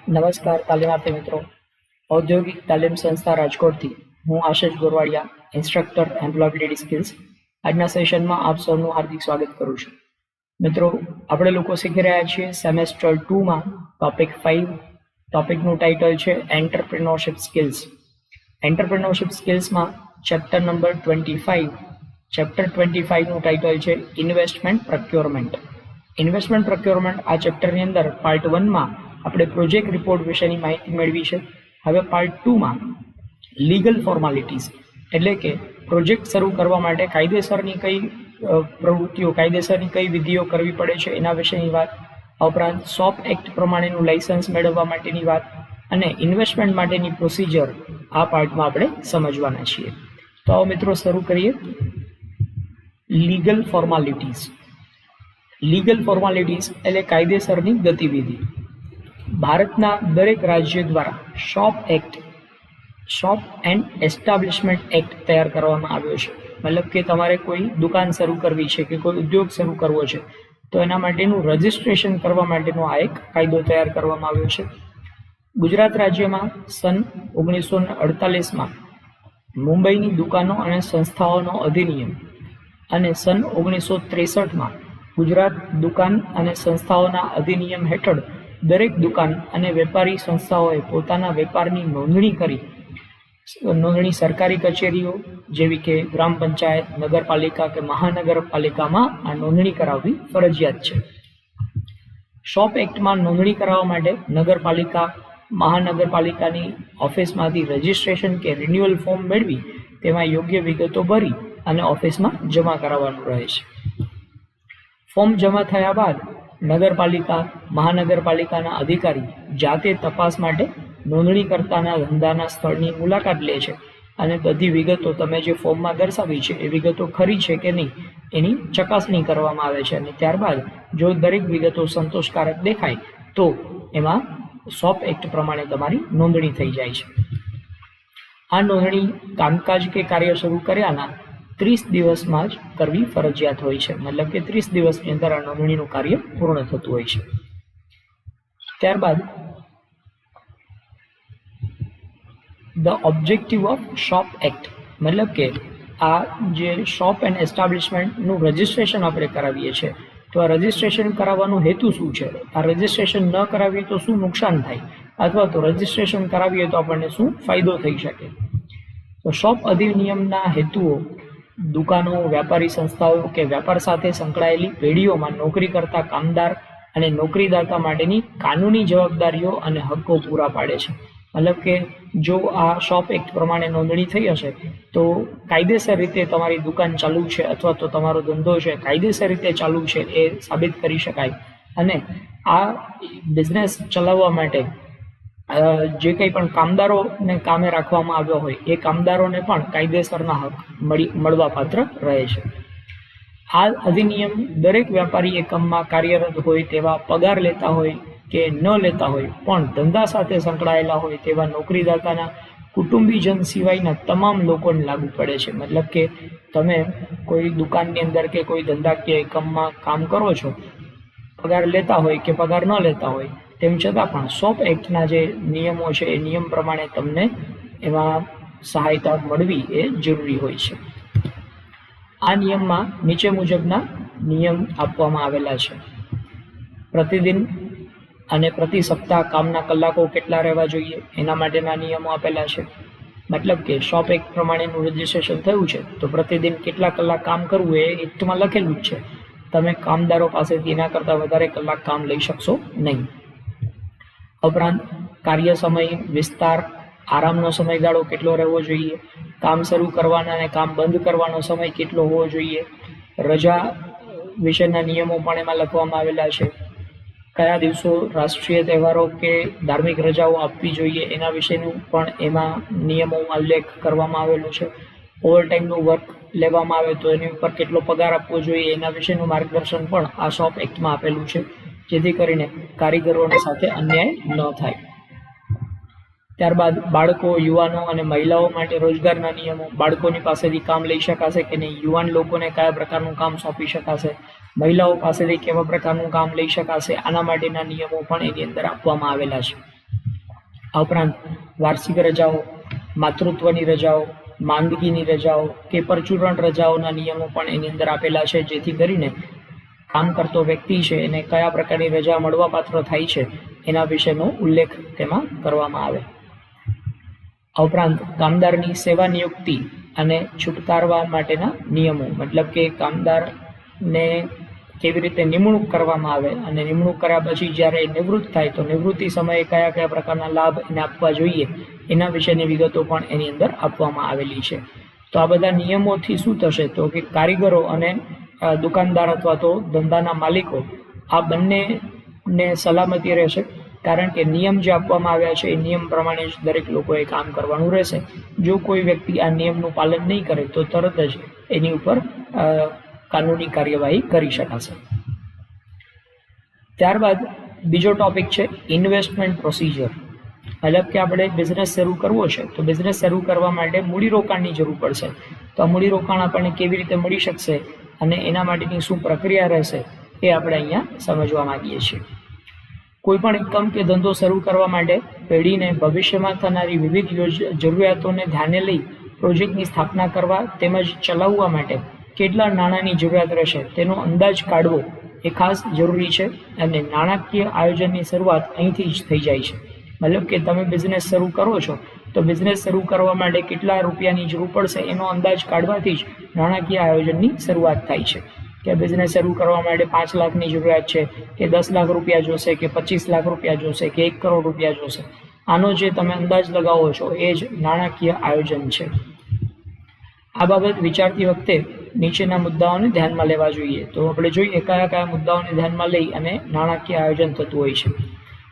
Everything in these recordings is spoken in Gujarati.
નમસ્કાર તાલીમાર્થી મિત્રો. ઔદ્યોગિક તાલીમ સંસ્થા રાજકોટથી હું આશિષ ગોરવાડિયા, ઇન્સ્ટ્રક્ટર એમ્પ્લોયબિલિટી સ્કિલ્સ. આજના સેશનમાં આપ સૌનું હાર્દિક સ્વાગત કરું છું. મિત્રો, આપણે લોકો શીખી રહ્યા છીએ સેમેસ્ટર 2માં ટોપિક 5. ટોપિકનું ટાઇટલ છે એન્ટરપ્રિન્યોરશિપ સ્કિલ્સ. એન્ટરપ્રિન્યોરશિપ સ્કિલ્સમાં ચેપ્ટર નંબર 25. ચેપ્ટર 25નું ટાઇટલ છે ઇન્વેસ્ટમેન્ટ પ્રોક્યોરમેન્ટ. ઇન્વેસ્ટમેન્ટ પ્રોક્યોરમેન્ટ આ ચેપ્ટરની અંદર પાર્ટ 1માં આપણે પ્રોજેક્ટ રિપોર્ટ વિશેની માહિતી મેળવી છે. હવે પાર્ટ 2માં લીગલ ફોર્માલિટીઝ એટલે કે પ્રોજેક્ટ શરૂ કરવા માટે કાયદેસરની કઈ પ્રવૃત્તિઓ, કાયદેસરની કઈ વિધિઓ કરવી પડે છે એના વિશેની વાત, આ ઉપરાંત શોપ એક્ટ પ્રમાણેનું લાયસન્સ મેળવવા માટેની વાત અને ઇન્વેસ્ટમેન્ટ માટેની પ્રોસિજર આ પાર્ટમાં આપણે સમજવાના છીએ. તો આવો મિત્રો શરૂ કરીએ. Legal formalities. લીગલ ફોર્માલિટીઝ એટલે કાયદેસરની ગતિવિધિ. ભારતના દરેક રાજ્ય દ્વારા શોપ એન્ડ એસ્ટાબ્લિશમેન્ટ એક્ટ તૈયાર કરવામાં આવ્યો છે. મતલબ કે તમારે કોઈ દુકાન શરૂ કરવી છે કે કોઈ ઉદ્યોગ શરૂ કરવો છે તો એના માટેનું રજિસ્ટ્રેશન કરવા માટેનો આ એક કાયદો તૈયાર કરવામાં આવ્યો છે. ગુજરાત રાજ્યમાં સન 1948માં મુંબઈની દુકાનો અને સંસ્થાઓનો અધિનિયમ અને સન 1963માં ગુજરાત દુકાન અને સંસ્થાઓના અધિનિયમ હેઠળ દરેક દુકાન અને વેપારી સંસ્થાઓએ પોતાના વેપારની નોંધણી સરકારી કચેરીઓ જેવી કે ગ્રામ પંચાયત, નગરપાલિકા કે મહાનગરપાલિકામાં આ નોંધણી કરાવવી ફરજિયાત છે. શોપ એક્ટમાં નોંધણી કરાવવા માટે નગરપાલિકા, મહાનગરપાલિકાની ઓફિસમાંથી રજિસ્ટ્રેશન કે રિન્યુઅલ ફોર્મ મેળવી તેમાં યોગ્ય વિગતો ભરી અને ઓફિસમાં જમા કરાવવાનું રહે છે. ફોર્મ જમા થયા બાદ નગરપાલિકા, મહાનગરપાલિકાના અધિકારી જાતે તપાસ માટે નોંધણીકર્તાના ધંધાના સ્થળની મુલાકાત લે છે અને બધી વિગતો તમે જે ફોર્મમાં દર્શાવી છે એ વિગતો ખરી છે કે નહીં એની ચકાસણી કરવામાં આવે છે અને ત્યારબાદ જો દરેક વિગતો સંતોષકારક દેખાય તો એમાં શોપ એક્ટ પ્રમાણે તમારી નોંધણી થઈ જાય છે. આ નોંધણી કામકાજ કે કાર્ય શરૂ કર્યાના 30 દિવસમાં જ કરવી ફરજિયાત હોય છે. મતલબ કે 30 દિવસની અંદર આ નોંધણીનું કાર્ય પૂર્ણ થતું હોય છે. ત્યારબાદ the objective of shop act, મતલબ કે આ જે શોપ એન્ડ એસ્ટાબ્લિશમેન્ટનું રજિસ્ટ્રેશન આપણે કરાવીએ છીએ તો આ રજિસ્ટ્રેશન કરાવવાનો હેતુ શું છે, આ રજિસ્ટ્રેશન ન કરાવીએ તો શું નુકસાન થાય અથવા તો રજિસ્ટ્રેશન કરાવીએ તો આપણને શું ફાયદો થઈ શકે. તો શોપ અધિનિયમના હેતુઓ દુકાનો, વ્યાપારી સંસ્થાઓ કે વ્યાપાર સાથે સંકળાયેલી પેઢીઓમાં નોકરી કરતા કામદાર અને નોકરીદાતા માટેની કાનૂની જવાબદારીઓ અને હક્કો પૂરા પાડે છે. મતલબ કે જો આ શોપ એક્ટ પ્રમાણે નોંધણી થઈ હશે તો કાયદેસર રીતે તમારી દુકાન ચાલુ છે અથવા તો તમારો ધંધો છે કાયદેસર રીતે ચાલુ છે એ સાબિત કરી શકાય અને આ બિઝનેસ ચલાવવા માટે જે કંઈ પણ કામદારોને કામે રાખવામાં આવ્યો હોય એ કામદારોને પણ કાયદેસરના હક મળવા પાત્ર રહે છે. આ અધિનિયમ દરેક વ્યાપારી એકમમાં કાર્યરત હોય તેવા પગાર લેતા હોય કે ન લેતા હોય પણ ધંધા સાથે સંકળાયેલા હોય તેવા નોકરીદાતાના કુટુંબીજન સિવાયના તમામ લોકોને લાગુ પડે છે. મતલબ કે તમે કોઈ દુકાનની અંદર કે કોઈ ધંધાકીય એકમમાં કામ કરો છો, પગાર લેતા હોય કે પગાર ન લેતા હોય તેમ છતાં પણ શોપ એક્ટના જે નિયમો છે એ નિયમ પ્રમાણે તમને એમાં સહાયતા મળવી એ જરૂરી હોય છે. આ નિયમમાં નીચે મુજબના નિયમ આપવામાં આવેલા છે. પ્રતિદિન અને પ્રતિ સપ્તાહ કામના કલાકો કેટલા રહેવા જોઈએ એના માટેના નિયમો આપેલા છે. મતલબ કે શોપ એક્ટ પ્રમાણેનું રજિસ્ટ્રેશન થયું છે તો પ્રતિદિન કેટલા કલાક કામ કરવું એ એક્ટમાં લખેલું જ છે. તમે કામદારો પાસેથી એના કરતાં વધારે કલાક કામ લઈ શકશો નહીં. ઉપરાંત કાર્ય સમય, વિસ્તાર, આરામનો સમયગાળો કેટલો રહેવો જોઈએ, કામ શરૂ કરવાના અને કામ બંધ કરવાનો સમય કેટલો હોવો જોઈએ, રજા વિશેના નિયમો પણ એમાં લખવામાં આવેલા છે. કયા દિવસો રાષ્ટ્રીય તહેવારો કે ધાર્મિક રજાઓ આપવી જોઈએ એના વિશેનું પણ એમાં નિયમોમાં ઉલ્લેખ કરવામાં આવેલો છે. ઓવરટાઈમનું વર્ક લેવામાં આવે તો એની ઉપર કેટલો પગાર આપવો જોઈએ એના વિશેનું માર્ગદર્શન પણ આ શોપ એક્ટમાં આપેલું છે, જેથી કરીને કારીગરોની સાથે અન્યાય ન થાય. ત્યારબાદ બાળકો, યુવાનો અને મહિલાઓ માટે રોજગારના નિયમો, બાળકોની પાસેથી કામ લઈ શકાશે કે નહીં, યુવાન લોકોને કયા પ્રકારનું કામ સોંપી શકાશે, મહિલાઓ પાસેથી કેવા પ્રકારનું કામ લઈ શકાશે, આના માટેના નિયમો પણ એની અંદર આપવામાં આવેલા છે. આ ઉપરાંત વાર્ષિક રજાઓ, માતૃત્વની રજાઓ, માંદગીની રજાઓ કે પરચુરણ રજાઓના નિયમો પણ એની અંદર આપેલા છે, જેથી કરીને કામ કરતો વ્યક્તિ છે એને કયા પ્રકારની રજા મળવાપાત્ર થાય છે એના વિશેનો ઉલ્લેખ તેમાં કરવામાં આવે. આ ઉપરાંત કામદારની સેવા નિયુક્તિ અને છુટકારવા માટેના નિયમો, મતલબ કે કામદારને કેવી રીતે નિમણૂક કરવામાં આવે અને નિમણૂક કર્યા પછી જ્યારે નિવૃત્ત થાય તો નિવૃત્તિ સમયે કયા કયા પ્રકારના લાભ એને આપવા જોઈએ એના વિશેની વિગતો પણ એની અંદર આપવામાં આવેલી છે. તો આ બધા નિયમોથી શું થશે તો કે કારીગરો અને દુકાનદાર અથવા તો ધંધાના માલિકો આ બંનેને સલામતી રહેશે, કારણ કે નિયમ જે આપવામાં આવ્યા છે એ નિયમ પ્રમાણે જ દરેક લોકોએ કામ કરવાનું રહેશે. જો કોઈ વ્યક્તિ આ નિયમનું પાલન નહીં કરે તો તરત જ એની ઉપર કાનૂની કાર્યવાહી કરી શકાશે. ત્યારબાદ બીજો ટોપિક છે ઇન્વેસ્ટમેન્ટ પ્રોસિજર. મતલબ કે આપણે બિઝનેસ શરૂ કરવો છે તો બિઝનેસ શરૂ કરવા માટે મૂડીરોકાણની જરૂર પડશે. તો આ મૂડીરોકાણ આપણને કેવી રીતે મળી શકશે અને એના માટેની શું પ્રક્રિયા રહેશે એ આપણે અહીંયા સમજવા માંગીએ છીએ. કોઈ પણ એકમ કે ધંધો શરૂ કરવા માટે પેઢીને ભવિષ્યમાં થનારી વિવિધ જરૂરિયાતોને ધ્યાને લઈ પ્રોજેક્ટની સ્થાપના કરવા તેમજ ચલાવવા માટે કેટલા નાણાંની જરૂરિયાત રહેશે તેનો અંદાજ કાઢવો એ ખાસ જરૂરી છે, અને નાણાકીય આયોજનની શરૂઆત અહીંથી જ થઈ જાય છે. મતલબ કે તમે બિઝનેસ શરૂ કરો છો તો બિઝનેસ શરૂ કરવા માટે કેટલા રૂપિયાની જરૂર પડશે એનો અંદાજ કાઢવાથી જ નાણાકીય આયોજનની શરૂઆત થાય છે. કે બિઝનેસ શરૂ કરવા માટે 5 લાખની જરૂરિયાત છે કે 10 લાખ રૂપિયા જોશે કે 25 લાખ રૂપિયા જોશે કે 1 કરોડ રૂપિયા જોશે, આનો જે તમે અંદાજ લગાવો છો એ જ નાણાકીય આયોજન છે. આ બાબત વિચારતી વખતે નીચેના મુદ્દાઓને ધ્યાનમાં લેવા જોઈએ. તો આપણે જોઈએ કયા કયા મુદ્દાઓને ધ્યાનમાં લઈ અને નાણાકીય આયોજન થતું હોય છે.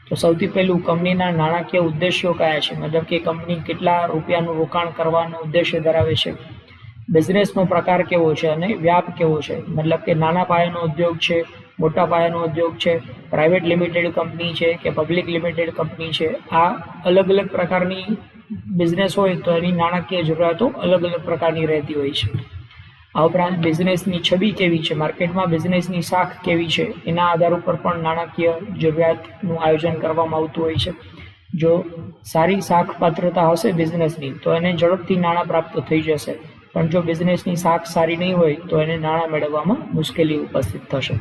તો સૌથી પહેલું કંપનીના નાણાકીય ઉદ્દેશ્યો કયા છે, મતલબ કે કંપની કેટલા રૂપિયાનું રોકાણ કરવાનો ઉદ્દેશ્ય ધરાવે છે, બિઝનેસનો પ્રકાર કેવો છે અને વ્યાપ કેવો છે, મતલબ કે નાના પાયાનો ઉદ્યોગ છે, મોટા પાયાનો ઉદ્યોગ છે, પ્રાઇવેટ લિમિટેડ કંપની છે કે પબ્લિક લિમિટેડ કંપની છે. આ અલગ અલગ પ્રકારની બિઝનેસ હોય તો એની નાણાકીય જરૂરિયાતો અલગ અલગ પ્રકારની રહેતી હોય છે. આ ઉપરાંત બિઝનેસની છબી કેવી છે, માર્કેટમાં બિઝનેસની શાખ કેવી છે, એના આધાર ઉપર પણ નાણાકીય જરૂરિયાતનું આયોજન કરવામાં આવતું હોય છે. જો સારી શાખ પાત્રતા હશે બિઝનેસની તો એને ઝડપથી નાણાં પ્રાપ્ત થઈ જશે, પણ જો બિઝનેસની શાખ સારી નહીં હોય તો એને નાણાં મેળવવામાં મુશ્કેલી ઉપસ્થિત થશે.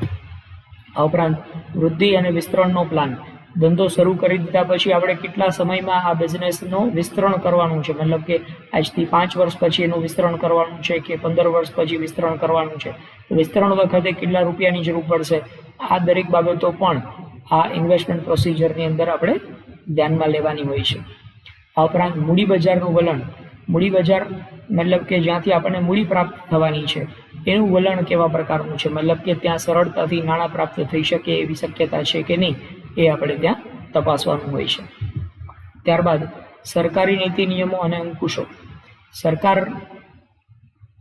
આ ઉપરાંત વૃદ્ધિ અને વિસ્તરણનો પ્લાન. ધંધો શરૂ કરી દીધા પછી આપણે કેટલા સમયમાં આ બિઝનેસનું વિસ્તરણ કરવાનું છે, મતલબ કે આજથી 5 વર્ષ પછી એનું વિસ્તરણ કરવાનું છે કે 15 વર્ષ પછી વિસ્તરણ કરવાનું છે, વિસ્તરણ વખતે કેટલા રૂપિયાની જરૂર પડશે, આ દરેક બાબતો પણ આ ઇન્વેસ્ટમેન્ટ પ્રોસિજરની અંદર આપણે ધ્યાનમાં લેવાની હોય છે. આ ઉપરાંત મૂડી બજારનું વલણ. મૂડી બજાર મતલબ કે જ્યાંથી આપણને મૂડી પ્રાપ્ત થવાની છે એનું વલણ કેવા પ્રકારનું છે, મતલબ કે ત્યાં સરળતાથી નાણાં પ્રાપ્ત થઈ શકે એવી શક્યતા છે કે નહીં એ આપણે ત્યાં તપાસવાનું હોય છે. ત્યારબાદ સરકારી નીતિ નિયમો અને અંકુશો. સરકાર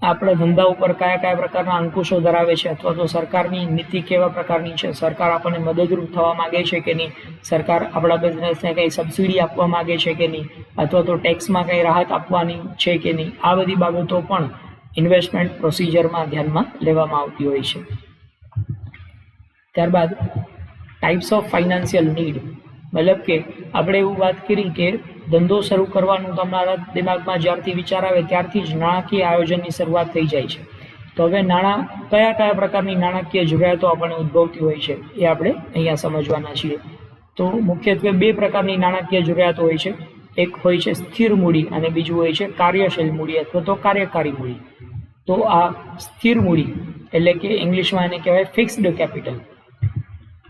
આપણા ધંધા ઉપર કયા કયા પ્રકારના અંકુશો ધરાવે છે અથવા તો સરકારની નીતિ કેવા પ્રકારની છે, સરકાર આપણને મદદરૂપ થવા માંગે છે કે નહીં, સરકાર આપણા બિઝનેસને કંઈ સબસિડી આપવા માંગે છે કે નહીં, અથવા તો ટેક્સમાં કંઈ રાહત આપવાની છે કે નહીં, આ બધી બાબતો પણ ઇન્વેસ્ટમેન્ટ પ્રોસિજરમાં ધ્યાનમાં લેવામાં આવતી હોય છે. ત્યારબાદ ટાઈપ્સ ઓફ ફાઇનાન્શિયલ નીડ. મતલબ કે આપણે એવું વાત કરી કે ધંધો શરૂ કરવાનું તમારા દિમાગમાં જ્યારથી વિચાર આવે ત્યારથી જ નાણાકીય આયોજનની શરૂઆત થઈ જાય છે. તો હવે નાણાં કયા કયા પ્રકારની નાણાકીય જરૂરિયાતો આપણને ઉદ્ભવતી હોય છે એ આપણે અહીંયા સમજવાના છીએ. તો મુખ્યત્વે 2 પ્રકારની નાણાકીય જરૂરિયાતો હોય છે. એક હોય છે સ્થિર મૂડી અને બીજું હોય છે કાર્યશીલ મૂડી અથવા તો કાર્યકારી મૂડી. તો આ સ્થિર મૂડી એટલે કે ઇંગ્લિશમાં એને કહેવાય ફિક્સ્ડ કેપિટલ.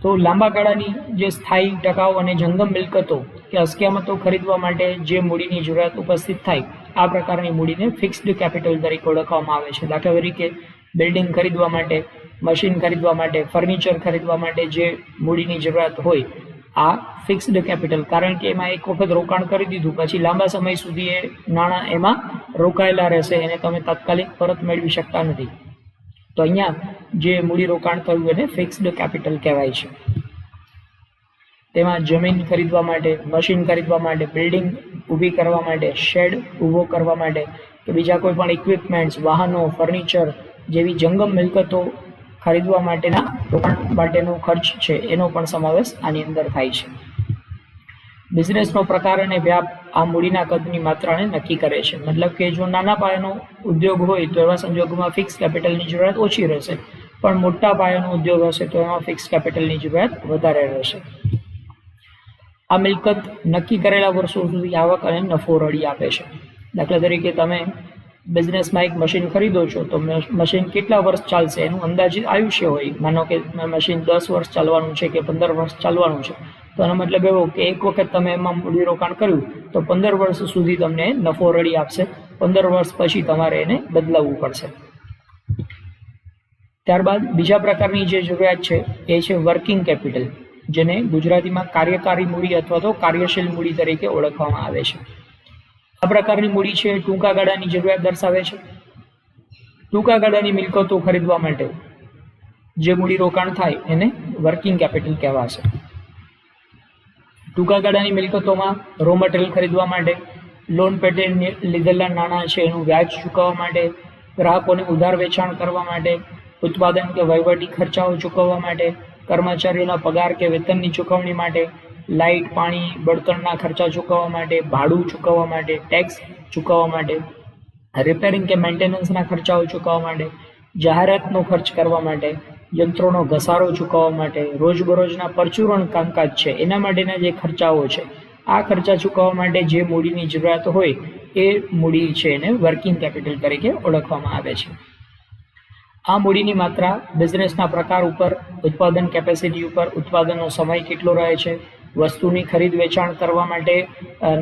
તો લાંબા ગાળાની જે સ્થાયી, ટકાઉ અને જંગમ મિલકતો કે અસ્કયામતો ખરીદવા માટે જે મૂડીની જરૂરિયાત ઉપસ્થિત થાય આ પ્રકારની મૂડીને ફિક્સ્ડ કેપિટલ તરીકે ઓળખવામાં આવે છે. દાખલા તરીકે બિલ્ડિંગ ખરીદવા માટે, મશીન ખરીદવા માટે, ફર્નિચર ખરીદવા માટે જે મૂડીની જરૂરિયાત હોય આ ફિક્સ્ડ કેપિટલ, કારણ કે એમાં એક વખત રોકાણ કરી દીધું પછી લાંબા સમય સુધી એ નાણાં એમાં રોકાયેલા રહેશે, એને તમે તાત્કાલિક પરત મેળવી શકતા નથી. તો અહીંયા જે મૂડી રોકાણ થયું એને ફિક્સ્ડ કેપિટલ કહેવાય છે. તેમાં જમીન ખરીદવા માટે, મશીન ખરીદવા માટે, બિલ્ડિંગ ઊભી કરવા માટે, શેડ ઊભો કરવા માટે કે બીજા કોઈ પણ ઇક્વિપમેન્ટ્સ, વાહનો, ફર્નિચર જેવી જંગમ મિલકતો ખરીદવા માટેના રોકાણ માટેનો ખર્ચ છે એનો પણ સમાવેશ આની અંદર થાય છે. બિઝનેસનો પ્રકાર અને વ્યાપ આ મૂડીના કદની માત્રાને નક્કી કરે છે. મતલબ કે જો નાના પાયાનો ઉદ્યોગ હોય તો એવા સંજોગોમાં ફિક્સ કેપિટલની જરૂરિયાત ઓછી રહેશે, પણ મોટા પાયાનો ઉદ્યોગ હશે તો એમાં ફિક્સ કેપિટલની જરૂરિયાત વધારે રહેશે. આ મિલકત નક્કી કરેલા વર્ષો સુધી આવક અને નફો રળી આપે છે. દાખલા તરીકે તમે બિઝનેસમાં એક મશીન ખરીદો છો તો મશીન કેટલા વર્ષ ચાલશે એનું અંદાજિત આયુષ્ય હોય. માનો કે મશીન 10 વર્ષ ચાલવાનું છે કે 15 વર્ષ ચાલવાનું છે, તો એનો મતલબ એવો કે એક વખત તમે એમાં મૂડીરોકાણ કર્યું તો 15 વર્ષ સુધી તમને નફો રળી આપશે. 15 વર્ષ પછી તમારે એને બદલાવવું પડશે. ત્યારબાદ બીજા પ્રકારની જે જરૂરિયાત છે એ છે વર્કિંગ કેપિટલ, જેને ગુજરાતીમાં કાર્યકારી મૂડી અથવા તો કાર્યશીલ મૂડી તરીકે ઓળખવામાં આવે છે. આ પ્રકારની મૂડી છે ટૂંકા ગાળાની જરૂરિયાત દર્શાવે છે. ટૂંકા ગાળાની મિલકતો ખરીદવા માટે જે મૂડી રોકાણ થાય એને વર્કિંગ કેપિટલ કહેવાશે. ટૂંકા ગાળાની મિલકતોમાં રો મટીરિયલ ખરીદવા માટે, લોન પેટે લીધેલા નાણાં છે એનું વ્યાજ ચૂકવવા માટે, ગ્રાહકોને ઉધાર વેચાણ કરવા માટે, ઉત્પાદન કે વહીવટી ખર્ચાઓ ચૂકવવા માટે, કર્મચારીઓના પગાર કે વેતનની ચૂકવણી માટે, લાઇટ પાણી બળતણના ખર્ચા ચૂકવવા માટે, ભાડું ચૂકવવા માટે, ટેક્સ ચૂકવવા માટે, રિપેરિંગ કે મેન્ટેનન્સના ખર્ચાઓ ચૂકવવા માટે, જાહેરાતનો ખર્ચ કરવા માટે, યંત્રોનો ઘસારો ચૂકવવા માટે, રોજબરોજના પરચુરણ કામકાજ છે એના માટેના જે ખર્ચાઓ છે આ ખર્ચા ચૂકવવા માટે જે મૂડીની જરૂરિયાત હોય એ મૂડી છે એને વર્કિંગ કેપિટલ તરીકે ઓળખવામાં આવે છે. આ મૂડીની માત્રા બિઝનેસના પ્રકાર ઉપર, ઉત્પાદન કેપેસિટી ઉપર, ઉત્પાદનનો સમય કેટલો રહે છે, વસ્તુની ખરીદ વેચાણ કરવા માટે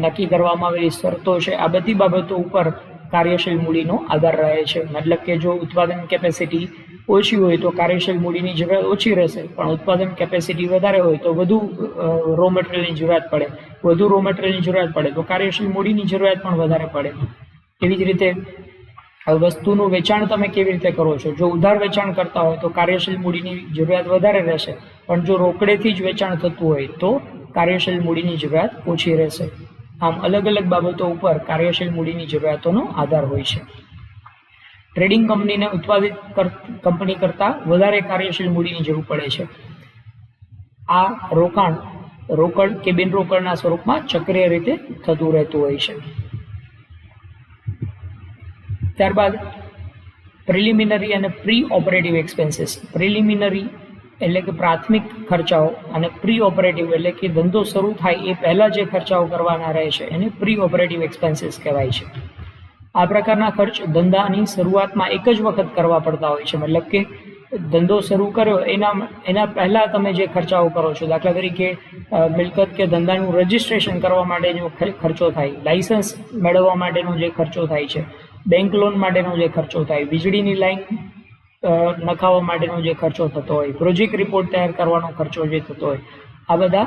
નક્કી કરવામાં આવેલી શરતો છે, આ બધી બાબતો ઉપર કાર્યશીલ મૂડીનો આધાર રહે છે. મતલબ કે જો ઉત્પાદન કેપેસિટી ઓછી હોય તો કાર્યશીલ મૂડીની જરૂરિયાત ઓછી રહેશે, પણ ઉત્પાદન કેપેસિટી વધારે હોય તો વધુ રો મટીરિયલની જરૂરિયાત પડે, વધુ રો મટીરિયલની જરૂરિયાત પડે તો કાર્યશીલ મૂડીની જરૂરિયાત પણ વધારે પડે. એવી જ રીતે વસ્તુનું વેચાણ તમે કેવી રીતે કરો છો? જો ઉધાર વેચાણ કરતા હોય તો કાર્યશીલ મૂડીની જરૂરિયાત વધારે રહેશે, પણ જો રોકડેથી જ વેચાણ થતું હોય તો કાર્યશીલ મૂડીની જરૂરિયાત ઓછી રહેશે. આમ અલગ અલગ બાબતો ઉપર કાર્યશીલ મૂડીની જરૂરિયાતોનો આધાર હોય છે. ટ્રેડિંગ કંપનીને ઉત્પાદિત કંપની કરતાં વધારે કાર્યશીલ મૂડીની જરૂર પડે છે. આ રોકાણ રોકડ કે બિનરોકડના સ્વરૂપમાં ચક્રીય રીતે થતું રહેતું હોય છે. ત્યારબાદ પ્રિલિમિનરી અને પ્રી ઓપરેટિવ એક્સપેન્સીસ. પ્રિલિમિનરી એટલે કે પ્રાથમિક ખર્ચાઓ અને પ્રી ઓપરેટિવ એટલે કે ધંધો શરૂ થાય એ પહેલાં જે ખર્ચાઓ કરવાના રહે છે એને પ્રી ઓપરેટિવ એક્સપેન્સીસ કહેવાય છે. આ પ્રકારના ખર્ચ ધંધાની શરૂઆતમાં એક જ વખત કરવા પડતા હોય છે. મતલબ કે ધંધો શરૂ કર્યો એના પહેલાં તમે જે ખર્ચાઓ કરો છો, દાખલા તરીકે મિલકત કે ધંધાનું રજિસ્ટ્રેશન કરવા માટેનો ખર્ચો થાય, લાઇસન્સ મેળવવા માટેનો જે ખર્ચો થાય છે, બેંક લોન માટેનો જે ખર્ચો થાય, વીજળીની લાઈન નખાવવા માટેનો જે ખર્ચો થતો હોય, પ્રોજેક્ટ રિપોર્ટ તૈયાર કરવાનો ખર્ચો જે થતો હોય, આ બધા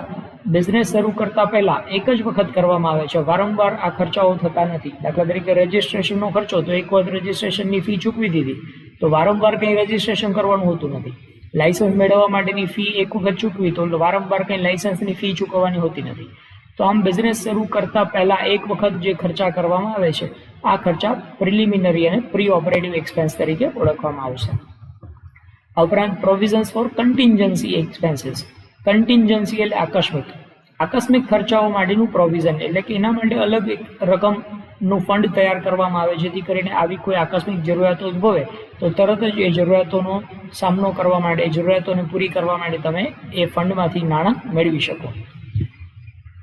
બિઝનેસ શરૂ કરતા પહેલા એક જ વખત કરવામાં આવે છે. વારંવાર આ ખર્ચાઓ થતા નથી. દાખલા તરીકે રજિસ્ટ્રેશનનો ખર્ચો તો એક વખત રજિસ્ટ્રેશનની ફી ચૂકવી દીધી તો વારંવાર કંઈ રજિસ્ટ્રેશન કરવાનું હોતું નથી. લાઇસન્સ મેળવવા માટેની ફી એક વખત ચૂકવી તો વારંવાર કંઈ લાઇસન્સની ફી ચૂકવવાની હોતી નથી. તો આમ બિઝનેસ શરૂ કરતા પહેલા એક વખત જે ખર્ચા કરવામાં આવે છે આ ખર્ચા પ્રિલિમિનરી અને પ્રી ઓપરેટિવ એક્સપેન્સ તરીકે ઓળખવામાં આવશે. આ ઉપરાંત provisions for contingency expenses. Contingency એટલે આકસ્મિક ખર્ચાઓ માટેનું પ્રોવિઝન, એટલે કે એના માટે અલગ એક રકમનું ફંડ તૈયાર કરવામાં આવે જેથી કરીને આવી કોઈ આકસ્મિક જરૂરિયાતો ઉદ્ભવે તો તરત જ એ જરૂરિયાતોનો સામનો કરવા માટે, જરૂરિયાતોને પૂરી કરવા માટે તમે એ ફંડમાંથી નાણાં મેળવી શકો.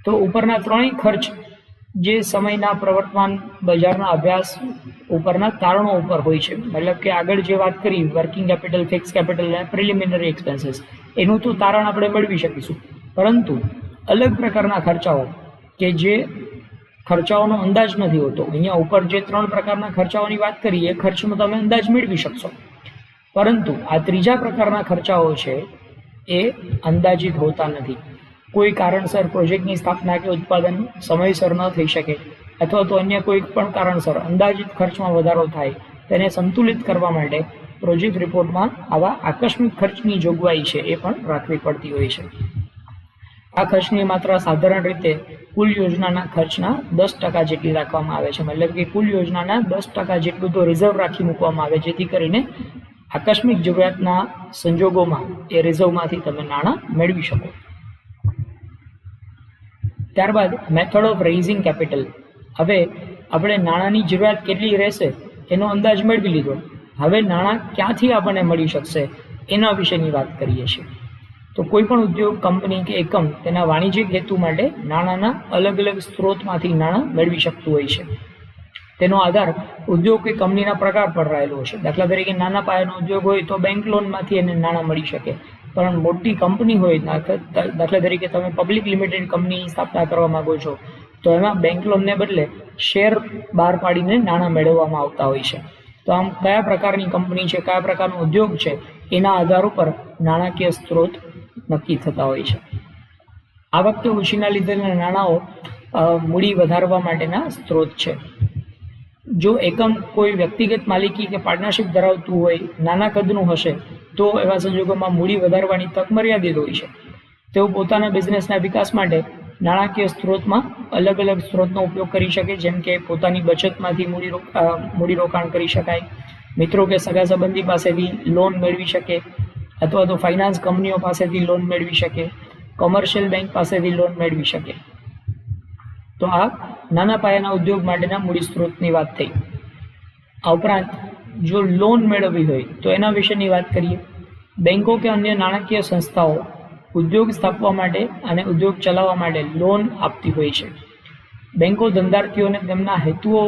તો ઉપરના ત્રણેય ખર્ચ જે સમયના પ્રવર્તમાન બજારના અભ્યાસ ઉપરના તારણો ઉપર હોય છે. મતલબ કે આગળ જે વાત કરી વર્કિંગ કેપિટલ, ફિક્સ કેપિટલ અને પ્રિલિમિનરી એક્સપેન્સીસ, એનું તો તારણ આપણે મેળવી શકીશું, પરંતુ અલગ પ્રકારના ખર્ચાઓ કે જે ખર્ચાઓનો અંદાજ નથી હોતો, અહીંયા ઉપર જે 3 પ્રકારના ખર્ચાઓની વાત કરી એ ખર્ચનો તમે અંદાજ મેળવી શકશો, પરંતુ આ ત્રીજા પ્રકારના ખર્ચાઓ છે એ અંદાજિત હોતા નથી. કોઈ કારણસર પ્રોજેક્ટની સ્થાપના કે ઉત્પાદન સમયસર ન થઈ શકે અથવા તો અન્ય કોઈ પણ કારણસર અંદાજિત ખર્ચમાં વધારો થાય તેને સંતુલિત કરવા માટે પ્રોજેક્ટ રિપોર્ટમાં આવા આકસ્મિક ખર્ચની જોગવાઈ છે એ પણ રાખવી પડતી હોય છે. આ ખર્ચની માત્રા સાધારણ રીતે કુલ યોજનાના ખર્ચના 10% જેટલી રાખવામાં આવે છે. મતલબ કે કુલ યોજનાના 10% જેટલું તો રિઝર્વ રાખી મૂકવામાં આવે જેથી કરીને આકસ્મિક જરૂરિયાતના સંજોગોમાં એ રિઝર્વમાંથી તમે નાણાં મેળવી શકો. ત્યારબાદ મેથડ ઓફ રેઇઝિંગ કેપિટલ. હવે આપણે નાણાંની જરૂરિયાત કેટલી રહેશે એનો અંદાજ મેળવી લીધો. હવે નાણાં ક્યાંથી આપણને મળી શકશે એના વિશેની વાત કરીએ છીએ. તો કોઈ પણ ઉદ્યોગ, કંપની કે એકમ તેના વાણિજ્યિક હેતુ માટે નાણાંના અલગ અલગ સ્ત્રોતમાંથી નાણાં મેળવી શકતું હોય છે. તેનો આધાર ઉદ્યોગ કે કંપનીના પ્રકાર પર રહેલો છે. દાખલા તરીકે નાના પાયાનો ઉદ્યોગ હોય તો બેંક લોનમાંથી એને નાણાં મળી શકે, પરંતુ મોટી કંપની હોય, દાખલા તરીકે તમે પબ્લિક લિમિટેડ કંપની સ્થાપના કરવા માંગો છો તો એમાં બેંક લોનને બદલે શેર બહાર પાડીને નાણાં મેળવવામાં આવતા હોય છે. તો આમ કયા પ્રકારની કંપની છે, કયા પ્રકારનો ઉદ્યોગ છે, એના આધાર ઉપર નાણાકીય સ્ત્રોત નક્કી થતા હોય છે. આ વખતે ઉછીના લીધેલા નાણાંઓ મૂડી વધારવા માટેના સ્ત્રોત છે. જો એકમ કોઈ વ્યક્તિગત માલિકી કે પાર્ટનરશિપ ધરાવતું હોય, નાના કદનું હશે, તો એવા સંજોગોમાં મૂડી વધારવાની તક મર્યાદિત હોય છે. તેઓ પોતાના બિઝનેસના વિકાસ માટે નાણાકીય સ્ત્રોતમાં અલગ અલગ સ્ત્રોતનો ઉપયોગ કરી શકે, જેમ કે પોતાની બચતમાંથી મૂડીરોકાણ કરી શકાય, મિત્રો કે સગા સંબંધી પાસેથી લોન મેળવી શકે, અથવા તો ફાઇનાન્સ કંપનીઓ પાસેથી લોન મેળવી શકે, કોમર્શિયલ બેંક પાસેથી લોન મેળવી શકે. તો આ નાના પાયાના ઉદ્યોગ માટેના મૂડી સ્ત્રોતની વાત થઈ. આ ઉપરાંત જો લોન મેળવવી હોય તો એના વિશેની વાત કરીએ. બેંકો કે અન્ય નાણાકીય સંસ્થાઓ ઉદ્યોગ સ્થાપવા માટે અને ઉદ્યોગ ચલાવવા માટે લોન આપતી હોય છે. બેંકો ધંધાર્થીઓને તેમના હેતુઓ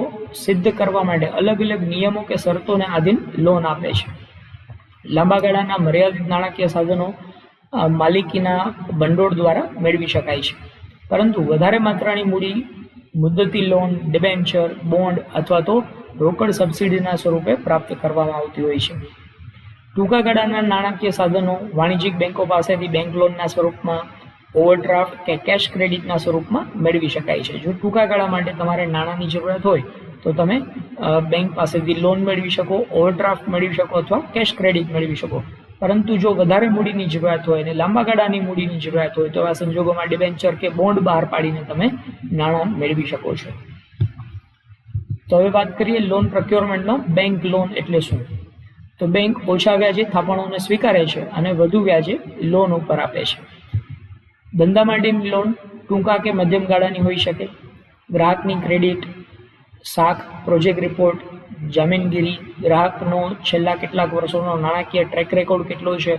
સિદ્ધ કરવા માટે અલગ અલગ નિયમો કે શરતોને આધીન લોન આપે છે. લાંબા ગાળાના મર્યાદિત નાણાકીય સાધનો માલિકીના ભંડોળ દ્વારા મેળવી શકાય છે, પરંતુ વધારે માત્રાની મૂડી મુદ્દતી લોન, ડિબેન્ચર, બોન્ડ અથવા તો રોકડ સબસિડીના સ્વરૂપે પ્રાપ્ત કરવામાં આવતી હોય છે. ટૂંકા ગાળાના નાણાકીય સાધનો વાણિજ્યિક બેંકો પાસેથી બેંક લોનના સ્વરૂપમાં, ઓવરડ્રાફ્ટ કે કેશ ક્રેડિટના સ્વરૂપમાં મેળવી શકાય છે. જો ટૂંકા ગાળા માટે તમારે નાણાંની જરૂરિયાત હોય તો તમે બેંક પાસેથી લોન મેળવી શકો, ઓવરડ્રાફ્ટ મેળવી શકો અથવા કેશ ક્રેડિટ મેળવી શકો. પરંતુ જો વધારે મૂડીની જરૂરિયાત હોય અને લાંબા ગાળાની મૂડીની જરૂરિયાત હોય તો આ સંજોગોમાં ડિબેન્ચર કે બોન્ડ બહાર પાડીને તમે નાણાં મેળવી શકો છો. તો હવે વાત કરીએ લોન પ્રોક્યોરમેન્ટમાં બેંક લોન એટલે શું. તો બેંક ઓછા વ્યાજે થાપણોને સ્વીકારે છે અને વધુ વ્યાજે લોન ઉપર આપે છે. ધંધા માટેની લોન ટૂંકા કે મધ્યમ ગાળાની હોઈ શકે. ગ્રાહકની ક્રેડિટ, શાખ, પ્રોજેક્ટ રિપોર્ટ, જામીનગીરી, ગ્રાહકનો છેલ્લા કેટલાક વર્ષોનો નાણાકીય ટ્રેક રેકોર્ડ કેટલો છે,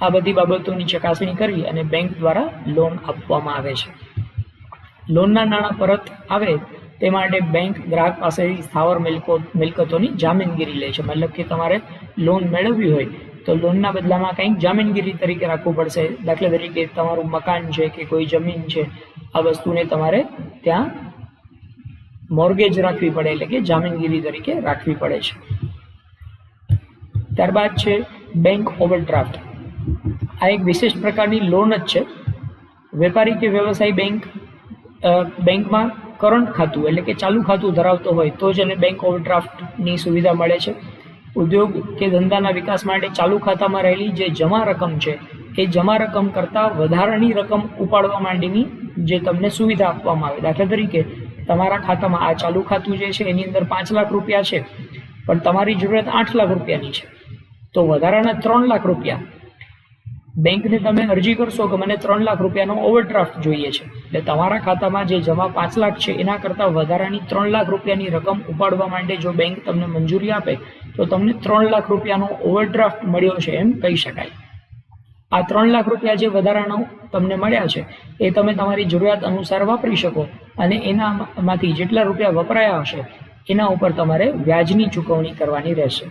આ બધી બાબતોની ચકાસણી કરી અને બેંક દ્વારા લોન આપવામાં આવે છે. લોનના નાણાં પરત આવે તે માટે બેંક ગ્રાહક પાસેથી સ્થાવર મિલકતોની જામીનગીરી લે છે. મતલબ કે તમારે લોન મેળવવી હોય તો લોનના બદલામાં કંઈક જામીનગીરી તરીકે રાખવું પડશે. દાખલા તરીકે તમારું મકાન છે કે કોઈ જમીન છે, આ વસ્તુને તમારે ત્યાં મોર્ગેજ રાખવી પડે, એટલે કે જામીનગીરી તરીકે રાખવી પડે છે. ત્યારબાદ છે બેંક ઓવરડ્રાફ્ટ. આ એક વિશેષ પ્રકારની લોન જ છે. વેપારી કે વ્યવસાય બેંકમાં કરંટ ખાતું એટલે કે ચાલુ ખાતું ધરાવતો હોય તો જ એને બેંક ઓવરડ્રાફ્ટની સુવિધા મળે છે. ઉદ્યોગ કે ધંધાના વિકાસ માટે ચાલુ ખાતામાં રહેલી જે જમા રકમ છે એ જમા રકમ કરતાં વધારાની રકમ ઉપાડવા માટેની જે તમને સુવિધા આપવામાં આવે. દાખલા તરીકે તમારા ખાતામાં આ ચાલુ ખાતું જે છે એની અંદર 5 લાખ રૂપિયા છે, પણ તમારી જરૂરિયાત 8 લાખ રૂપિયાની છે, તો વધારાના 3 લાખ રૂપિયા બેંકને તમે અરજી કરશો કે મને 3 લાખ રૂપિયાનો ઓવરડ્રાફ્ટ જોઈએ છે, એટલે તમારા ખાતામાં જે જમા 5 લાખ છે એના કરતાં વધારાની 3 લાખ રૂપિયાની રકમ ઉપાડવા માટે જો બેંક તમને મંજૂરી આપે તો તમને 3 લાખ રૂપિયાનો ઓવરડ્રાફ્ટ મળ્યો છે એમ કહી શકાય. આ 3 લાખ રૂપિયા જે વધારાનો તમને મળ્યા છે એ તમે તમારી જરૂરિયાત અનુસાર વાપરી શકો અને એનામાંથી જેટલા રૂપિયા વપરાયા હશે એના ઉપર તમારે વ્યાજની ચૂકવણી કરવાની રહેશે.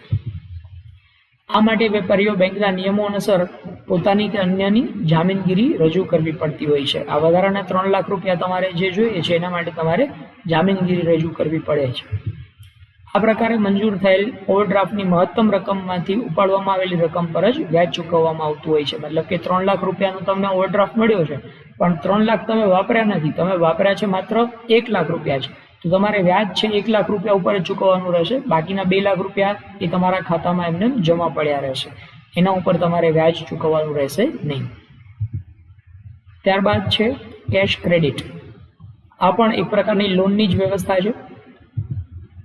આ માટે વેપારીઓ બેંકના નિયમો અનુસાર પોતાની કે અન્યની જામીનગીરી રજૂ કરવી પડતી હોય છે. આ વધારાના 3 લાખ રૂપિયા તમારે જે જોઈએ છે એના માટે તમારે જામીનગીરી રજૂ કરવી પડે છે. આ પ્રકારે મંજૂર થયેલ ઓવરડ્રાફ્ટની મહત્તમ રકમમાંથી ઉપાડવામાં આવેલી રકમ પર જ વ્યાજ ચૂકવવામાં આવતું હોય છે. મતલબ કે 3 લાખ રૂપિયાનો તમને ઓવરડ્રાફ્ટ મળ્યો છે, પણ 3 લાખ તમે વાપર્યા નથી, તમે વાપર્યા છે માત્ર 1 લાખ રૂપિયા છે, તો તમારે વ્યાજ છે 1 લાખ રૂપિયા ઉપર જ ચૂકવવાનું રહેશે. બાકીના 2 લાખ રૂપિયા એ તમારા ખાતામાં એમને જમા પડ્યા રહેશે, એના ઉપર તમારે વ્યાજ ચૂકવવાનું રહેશે નહીં. ત્યારબાદ છે કેશ ક્રેડિટ. આ પણ એક પ્રકારની લોનની જ વ્યવસ્થા છે.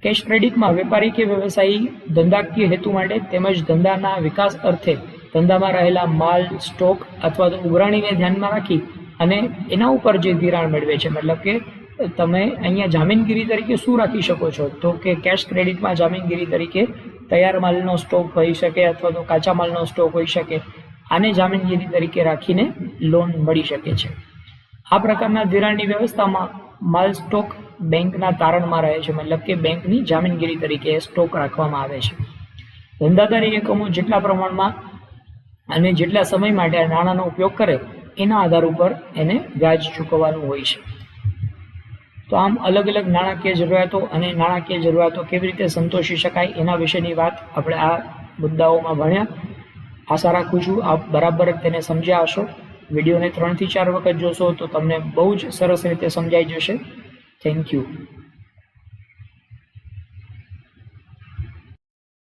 કેશ ક્રેડિટમાં વેપારી કે વ્યવસાયી ધંધાકીય હેતુ માટે તેમજ ધંધાના વિકાસ અર્થે ધંધામાં રહેલા માલ, સ્ટોક અથવા તો ઉઘરાણીને ધ્યાનમાં રાખી અને એના ઉપર જે ધિરાણ મેળવે છે, મતલબ કે તમે અહીંયા જામીનગીરી તરીકે શું રાખી શકો છો, તો કે કેશ ક્રેડિટમાં જામીનગીરી તરીકે તૈયાર માલનો સ્ટોક હોઈ શકે અથવા તો કાચા માલનો સ્ટોક હોઈ શકે. આને જામીનગીરી તરીકે રાખીને લોન મળી શકે છે. આ પ્રકારના ધિરાણની વ્યવસ્થામાં માલ સ્ટોક બેંકના તારણમાં રહે છે, મતલબ કે બેંકની જામીનગીરી તરીકે સ્ટોક રાખવામાં આવે છે. ધંધાદારી એકમો જેટલા પ્રમાણમાં અને જેટલા સમય માટે આ નાણાંનો ઉપયોગ કરે એના આધાર ઉપર એને વ્યાજ ચૂકવવાનું હોય છે. તો આમ અલગ અલગ નાણાકીય જરૂરિયાતો અને નાણાકીય જરૂરિયાતો કેવી રીતે સંતોષી શકાય એના વિશેની વાત આપણે આ મુદ્દાઓમાં ભણ્યા. આશા રાખું છું આપ બરાબર તેને સમજ્યા હશો. વિડીયોને 3 થી 4 વખત જોશો તો તમને બહુ જ સરસ રીતે સમજાઈ જશે. Thank you.